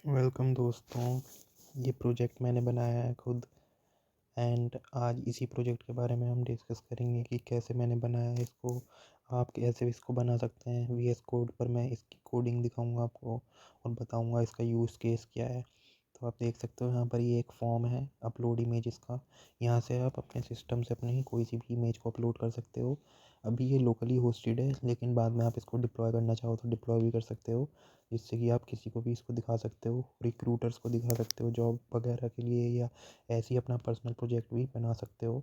Welcome दोस्तों। ये project मैंने बनाया है खुद। एंड आज इसी प्रोजेक्ट के बारे में हम डिस्कस करेंगे कि कैसे मैंने बनाया है इसको। आप कैसे इसको बना सकते हैं। वीएस कोड पर मैं इसकी कोडिंग दिखाऊंगा आपको और बताऊंगा इसका यूज़ केस क्या है। तो आप देख सकते हो यहाँ पर ये एक फॉर्म है अपलोड इमेजेस का। यहाँ से आप अपने सिस्टम से अपनी कोई सी भी इमेज को अपलोड कर सकते हो। अभी ये लोकली होस्टेड है, लेकिन बाद में आप इसको डिप्लॉय करना चाहो तो डिप्लॉय भी कर सकते हो, जिससे कि आप किसी को भी इसको दिखा सकते हो, रिक्रूटर्स को दिखा सकते हो जॉब वगैरह के लिए, या ऐसे ही अपना पर्सनल प्रोजेक्ट भी बना सकते हो।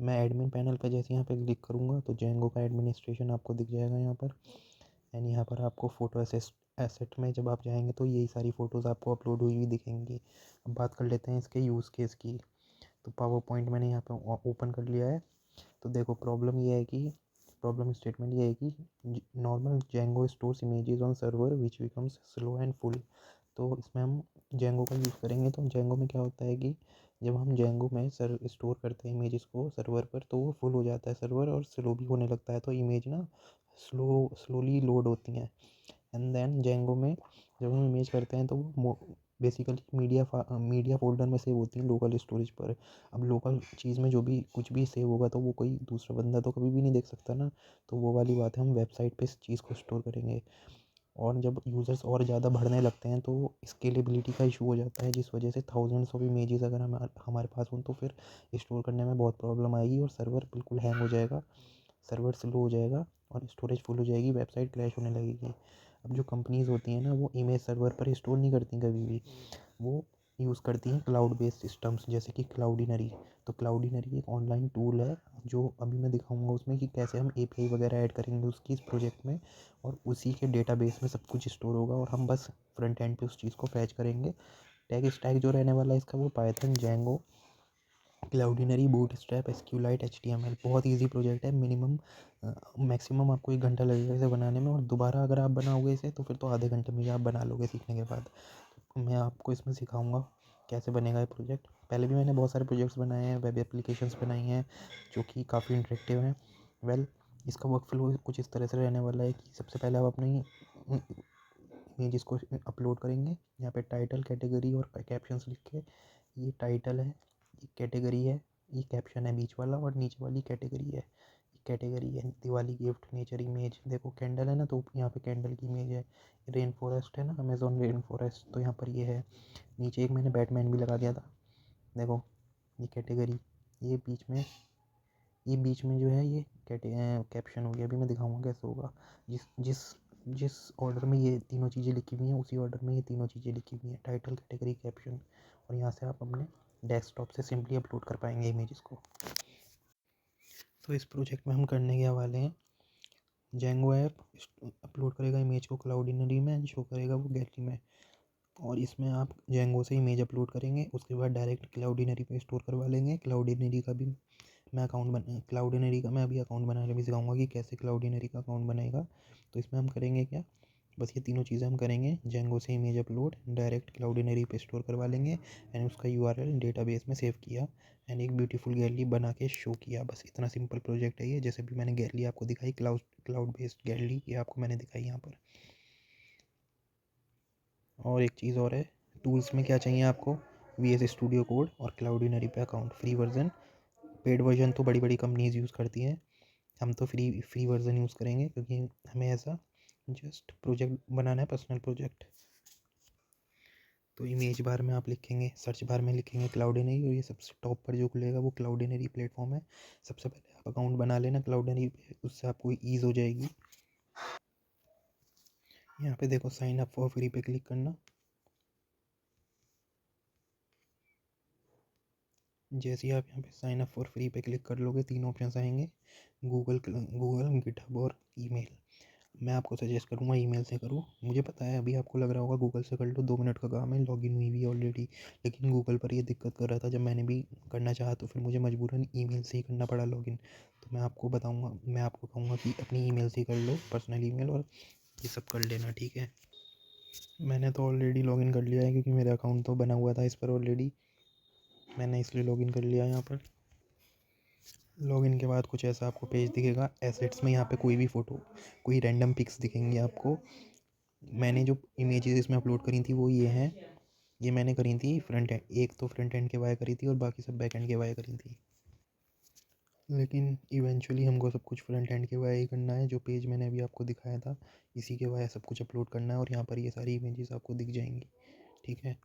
मैं एडमिन पैनल पर जैसे यहाँ पे क्लिक करूँगा तो जेंगो का एडमिनिस्ट्रेशन आपको दिख जाएगा यहाँ पर। एंड यहाँ पर आपको फ़ोटो एसेट में जब आप जाएंगे तो यही सारी फ़ोटोज़ आपको अपलोड हुई हुई दिखेंगी। अब बात कर लेते हैं इसके यूज़ केस की। तो पावर पॉइंट मैंने यहाँ पे ओपन कर लिया है। तो देखो प्रॉब्लम स्टेटमेंट ये है कि normal Django stores images on server which becomes slow and full. तो इसमें हम जेंगो का यूज़ करेंगे। तो जेंगो में क्या होता है कि जब हम जेंगो में स्टोर करते हैं इमेजेस को सर्वर पर तो वो फुल हो जाता है सर्वर, और स्लो भी होने लगता है, तो इमेज ना स्लोली लोड होती हैं। एंड देन जेंगो में जब हम इमेज करते हैं तो वो बेसिकली मीडिया फोल्डर में सेव होती हैं लोकल स्टोरेज पर। अब लोकल चीज़ में जो भी कुछ भी सेव होगा तो वो कोई दूसरा बंदा तो कभी भी नहीं देख सकता ना। तो वो वाली बात है, हम वेबसाइट पे इस चीज़ को स्टोर करेंगे। और जब यूज़र्स और ज़्यादा बढ़ने लगते हैं तो स्केलेबिलिटी का इशू हो जाता है, जिस वजह से थाउजेंड्स ऑफ इमेजेस अगर हमारे पास हों तो फिर स्टोर करने में बहुत प्रॉब्लम आएगी और सर्वर बिल्कुल हैंग हो जाएगा, सर्वर स्लो हो जाएगा और स्टोरेज फुल हो जाएगी, वेबसाइट क्रैश होने लगेगी। अब जो कंपनीज़ होती हैं ना वो इमेज सर्वर पर स्टोर नहीं करती कभी भी, वो यूज़ करती हैं क्लाउड बेस्ड सिस्टम्स जैसे कि क्लाउडिनरी। तो क्लाउडिनरी एक ऑनलाइन टूल है जो अभी मैं दिखाऊंगा उसमें कि कैसे हम एपीआई वगैरह ऐड करेंगे उसकी इस प्रोजेक्ट में, और उसी के डेटाबेस में सब कुछ स्टोर होगा और हम बस फ्रंट एंड पे उस चीज़ को फैच करेंगे। टैग स्टैक जो रहने वाला है इसका वो Python, Django, Cloudinary, Bootstrap, SQLite, HTML. बहुत इजी प्रोजेक्ट है। मैक्सिमम आपको 1 घंटा लगेगा इसे बनाने में, और दोबारा अगर आप बनाओगे इसे तो फिर तो आधे घंटे में ही आप बना लोगे सीखने के बाद। तो मैं आपको इसमें सिखाऊंगा कैसे बनेगा ये प्रोजेक्ट। पहले भी मैंने बहुत सारे प्रोजेक्ट्स बनाए हैं, वेब एप्लीकेशंस बनाई हैं जो कि काफ़ी इंटरेक्टिव हैं। वेल, इसका वर्क फ्लो कुछ इस तरह से रहने वाला है कि सबसे पहले आप अपनी इमेज को अपलोड करेंगे। यहाँ पे टाइटल, कैटेगरी और कैप्शंस लिख के, ये टाइटल है, ये कैटेगरी है, ये कैप्शन है बीच वाला, और नीचे वाली कैटेगरी है। ये कैटेगरी है दिवाली गिफ्ट, नेचर इमेज। देखो कैंडल है ना, तो यहाँ पे कैंडल की इमेज है। रेन फॉरेस्ट है ना, अमेजोन रेन फॉरेस्ट, तो यहाँ पर ये है। नीचे एक मैंने बैटमैन भी लगा दिया था। देखो ये कैटेगरी, ये बीच में जो है ये कैप्शन हो गया। अभी मैं दिखाऊंगा कैसे होगा। जिस जिस जिस ऑर्डर में ये तीनों चीज़ें लिखी हुई हैं उसी ऑर्डर में ये तीनों चीज़ें लिखी हुई हैं, टाइटल, कैटेगरी, कैप्शन। और यहाँ से आप अपने डेस्कटॉप से सिंपली अपलोड कर पाएंगे इमेजेस को। तो इस प्रोजेक्ट में हम करने के वाले हैं, जेंगो ऐप अपलोड करेगा इमेज को क्लाउडिनरी में एंड शो करेगा वो गैलरी में। और इसमें आप जेंगो से इमेज अपलोड करेंगे, उसके बाद डायरेक्ट क्लाउडिनरी पे स्टोर करवा लेंगे। क्लाउडिनरी का भी मैं क्लाउडिनरी का मैं अभी अकाउंट बनाने भी सिखाऊंगा कि कैसे क्लाउडिनरी का अकाउंट बनेगा। तो इसमें हम करेंगे क्या, बस ये तीनों चीज़ें हम करेंगे। जेंगो से इमेज अपलोड, डायरेक्ट क्लाउडिनरी पे स्टोर करवा लेंगे, एंड उसका यूआरएल डेटाबेस में सेव किया, एंड एक ब्यूटीफुल गैलरी बना के शो किया। बस इतना सिंपल प्रोजेक्ट है ये। जैसे भी मैंने गैलरी आपको दिखाई, क्लाउड बेस्ड गैलरी, ये आपको मैंने दिखाई यहाँ पर। और एक चीज़ और है, टूल्स में क्या चाहिए आपको, वी एस स्टूडियो कोड और क्लाउडिनरी पे account, free version. Paid version तो बड़ी बड़ी कंपनीज़ यूज़ करती हैं, हम तो फ्री वर्जन यूज़ करेंगे क्योंकि हमें ऐसा जस्ट प्रोजेक्ट बनाना है, पर्सनल प्रोजेक्ट। तो इमेज बार में आप लिखेंगे, सर्च बार में लिखेंगे क्लाउडिनरी, और ये सबसे टॉप पर जो खुलेगा वो क्लाउडिनरी प्लेटफॉर्म है। सबसे पहले आप अकाउंट बना लेना क्लाउडिनरी पे, उससे आपको ईज़ हो जाएगी। यहाँ पे देखो साइन अप फॉर फ्री पे क्लिक करना। जैसे ही आप यहाँ पे साइन अप फॉर फ्री पे क्लिक कर लोगे, तीन ऑप्शन आएंगे, गूगल, गिटहब और ईमेल। मैं आपको सजेस्ट करूँगा ईमेल से करो। मुझे पता है अभी आपको लग रहा होगा गूगल से कर लो, 2 मिनट का काम है, लॉगिन हुई हुई है ऑलरेडी। लेकिन गूगल पर ये दिक्कत कर रहा था, जब मैंने भी करना चाहा तो फिर मुझे मजबूरन ईमेल से ही करना पड़ा लॉगिन। तो मैं आपको कहूँगा कि अपनी ईमेल से ही कर लो, पर्सनल ईमेल, और ये सब कर लेना, ठीक है। मैंने तो ऑलरेडी लॉगिन कर लिया है क्योंकि मेरा अकाउंट तो बना हुआ था इस पर ऑलरेडी, मैंने इसलिए लॉगिन कर लिया यहाँ पर। लॉगिन के बाद कुछ ऐसा आपको पेज दिखेगा। एसेट्स में यहाँ पे कोई भी फ़ोटो, कोई रैंडम पिक्स दिखेंगी आपको, मैंने जो इमेजेस इसमें अपलोड करी थी वो ये हैं। ये मैंने करी थी फ्रंट एंड, एक तो फ्रंट एंड के वाई करी थी और बाकी सब बैक एंड के वाई करी थी। लेकिन इवेंचुअली हमको सब कुछ फ्रंट एंड के वाई ही करना है। जो पेज मैंने अभी आपको दिखाया था इसी के वाई सब कुछ अपलोड करना है और यहाँ पर ये सारी इमेजेस आपको दिख जाएंगी। ठीक है,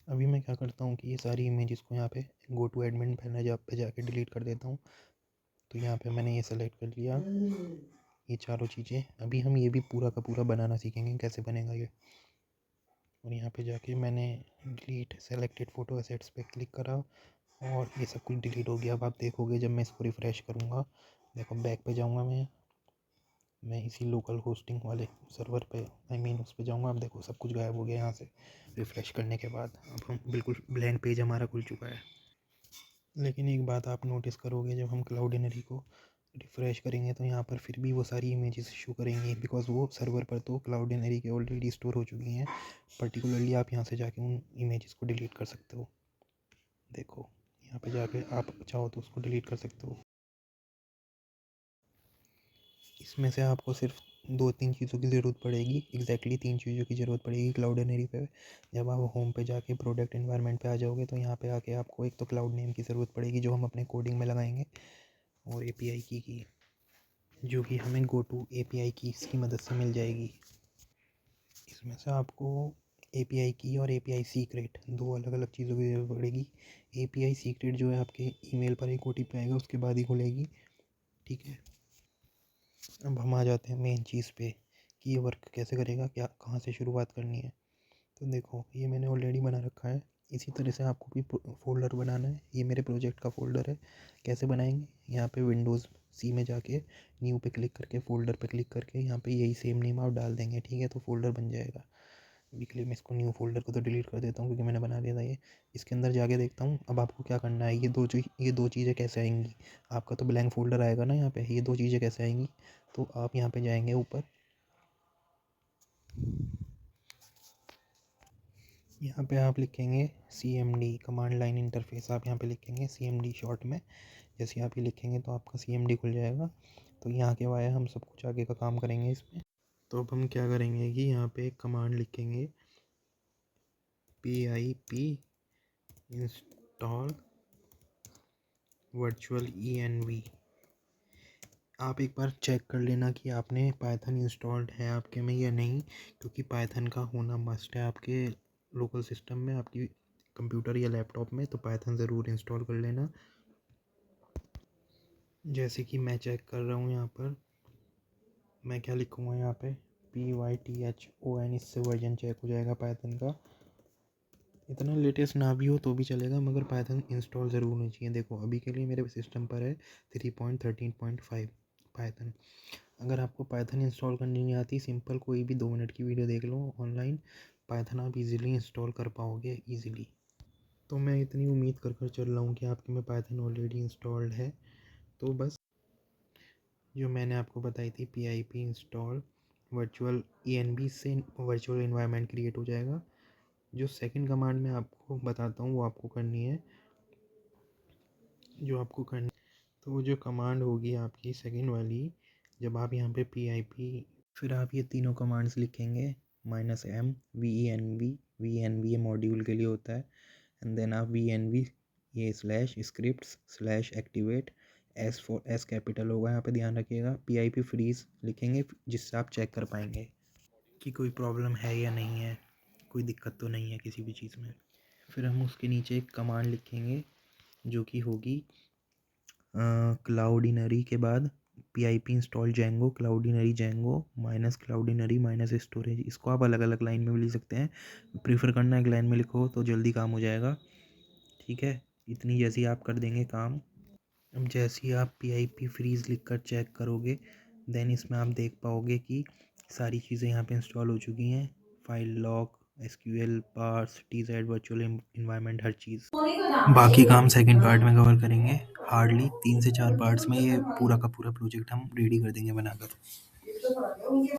अभी मैं क्या करता हूँ कि ये सारी इमेजेस को यहाँ पे गो टू एडमिन मैनेजर पे जाके डिलीट कर देता हूँ। तो यहाँ पे मैंने ये सेलेक्ट कर लिया, ये चारों चीज़ें। अभी हम ये भी पूरा का पूरा बनाना सीखेंगे कैसे बनेगा ये। और यहाँ पे जाके मैंने डिलीट सेलेक्टेड फ़ोटो असेट्स पे क्लिक करा और ये सब कुछ डिलीट हो गया। अब आप देखोगे जब मैं इसको रिफ़्रेश करूँगा, देखो बैक पे जाऊँगा मैं इसी लोकल होस्टिंग वाले सर्वर पे उस पे जाऊँगा। अब देखो सब कुछ गायब हो गया यहाँ से रिफ़्रेश करने के बाद। अब हम बिल्कुल ब्लैंक पेज हमारा खुल चुका है। लेकिन एक बात आप नोटिस करोगे, जब हम क्लाउडिनरी को रिफ़्रेश करेंगे तो यहाँ पर फिर भी वो सारी इमेजेस शो करेंगी, बिकॉज़ वो सर्वर पर तो क्लाउडिनरी के ऑलरेडी स्टोर हो चुकी हैं। पर्टिकुलरली आप यहाँ से जाके उन इमेजेस को डिलीट कर सकते हो। देखो यहाँ पे जाके आप चाहो तो उसको डिलीट कर सकते हो। इसमें से आपको सिर्फ 2-3 चीज़ों की ज़रूरत पड़ेगी, एग्जैक्टली 3 चीज़ों की ज़रूरत पड़ेगी क्लाउडिनरी पे। जब आप होम पे जाके प्रोडक्ट एनवायरनमेंट पे आ जाओगे तो यहाँ पे आके आपको एक तो क्लाउड नेम की ज़रूरत पड़ेगी जो हम अपने कोडिंग में लगाएंगे, और एपीआई की जो कि हमें गो टू एपीआई की इसकी मदद से मिल जाएगी। इसमें से आपको एपीआई की और एपीआई सीक्रेट दो अलग अलग चीज़ों की ज़रूरत पड़ेगी। एपीआई सीक्रेट जो है आपके ईमेल पर एक ओटीपी आएगा, उसके बाद ही खुलेगी। ठीक है, अब हम आ जाते हैं मेन चीज़ पे कि ये वर्क कैसे करेगा, क्या कहाँ से शुरुआत करनी है। तो देखो ये मैंने ऑलरेडी बना रखा है। इसी तरह से आपको भी फ़ोल्डर बनाना है। ये मेरे प्रोजेक्ट का फ़ोल्डर है। कैसे बनाएंगे, यहाँ पे विंडोज़ सी में जाके न्यू पे क्लिक करके फ़ोल्डर पे क्लिक करके यहाँ पे यही सेम नेम आप डाल देंगे। ठीक है, तो फ़ोल्डर बन जाएगा। अभी के लिए मैं इसको न्यू फ़ोल्डर को तो डिलीट कर देता हूँ क्योंकि मैंने बना लिया था ये। इसके अंदर जाके देखता हूँ अब आपको क्या करना है। ये दो चीज़ें कैसे आएंगी, आपका तो ब्लैंक फ़ोल्डर आएगा ना यहाँ पे। ये दो चीज़ें कैसे आएंगी, तो आप यहाँ पे जाएंगे ऊपर, यहाँ पे आप लिखेंगे CMD कमांड लाइन इंटरफेस। आप यहाँ पे लिखेंगे CMD शॉर्ट में। जैसे आप ये लिखेंगे तो आपका CMD खुल जाएगा। तो यहाँ के वाया हम सब कुछ आगे का काम करेंगे इसमें। तो अब हम क्या करेंगे कि यहाँ पे एक कमांड लिखेंगे pip इंस्टॉल वर्चुअल env। आप एक बार चेक कर लेना कि आपने पाइथन इंस्टॉल्ड है आपके में या नहीं, क्योंकि पाइथन का होना मस्ट है आपके लोकल सिस्टम में, आपकी कंप्यूटर या लैपटॉप में। तो पाइथन ज़रूर इंस्टॉल कर लेना। जैसे कि मैं चेक कर रहा हूँ यहाँ पर, मैं क्या लिखूँगा यहाँ पे PYTHON, इससे वर्जन चेक हो जाएगा पाइथन का। इतना लेटेस्ट ना भी हो तो भी चलेगा, मगर पाइथन इंस्टॉल ज़रूर होनी चाहिए। देखो अभी के लिए मेरे सिस्टम पर है 3.13.5 पाइथन। अगर आपको पाइथन इंस्टॉल करनी नहीं आती, सिंपल कोई भी 2 मिनट की वीडियो देख लो ऑनलाइन, पाइथन आप इजीली इंस्टॉल कर पाओगे ईज़िली। तो मैं इतनी उम्मीद कर चल रहा हूँ कि आपके में पाइथन ऑलरेडी इंस्टॉल्ड है। तो बस जो मैंने आपको बताई थी PIP इंस्टॉल वर्चुअल ENB से वर्चुअल इन्वायरमेंट क्रिएट हो जाएगा। जो सेकंड कमांड मैं आपको बताता हूँ वो आपको करनी है, जो आपको करनी। तो वो जो कमांड होगी आपकी सेकंड वाली, जब आप यहाँ पे PIP, फिर आप ये तीनों कमांड्स लिखेंगे -m venv ये मॉड्यूल के लिए होता है, एंड देन आप venv ये slash scripts slash activate S capital होगा यहाँ पे, ध्यान रखिएगा। PIP फ्रीज लिखेंगे जिससे आप चेक कर पाएंगे कि कोई प्रॉब्लम है या नहीं है, कोई दिक्कत तो नहीं है किसी भी चीज़ में। फिर हम उसके नीचे एक कमांड लिखेंगे जो कि होगी क्लाउडिनरी के बाद PIP install Django Cloudinary Django minus Cloudinary minus storage. इसको आप अलग अलग लाइन में भी लिख सकते हैं, प्रीफर करना एक लाइन में लिखो तो जल्दी काम हो जाएगा। ठीक है, इतनी जैसी आप कर देंगे काम। अब जैसे ही आप PIP फ्रीज लिख कर चेक करोगे, देन इसमें आप देख पाओगे कि सारी चीज़ें यहाँ पे इंस्टॉल हो चुकी हैं। File lock SQL parse TZ virtual environment हर चीज़। बाकी काम सेकंड पार्ट में कवर करेंगे। हार्डली 3 से 4 पार्ट्स में ये पूरा का पूरा प्रोजेक्ट हम रेडी कर देंगे बनाकर।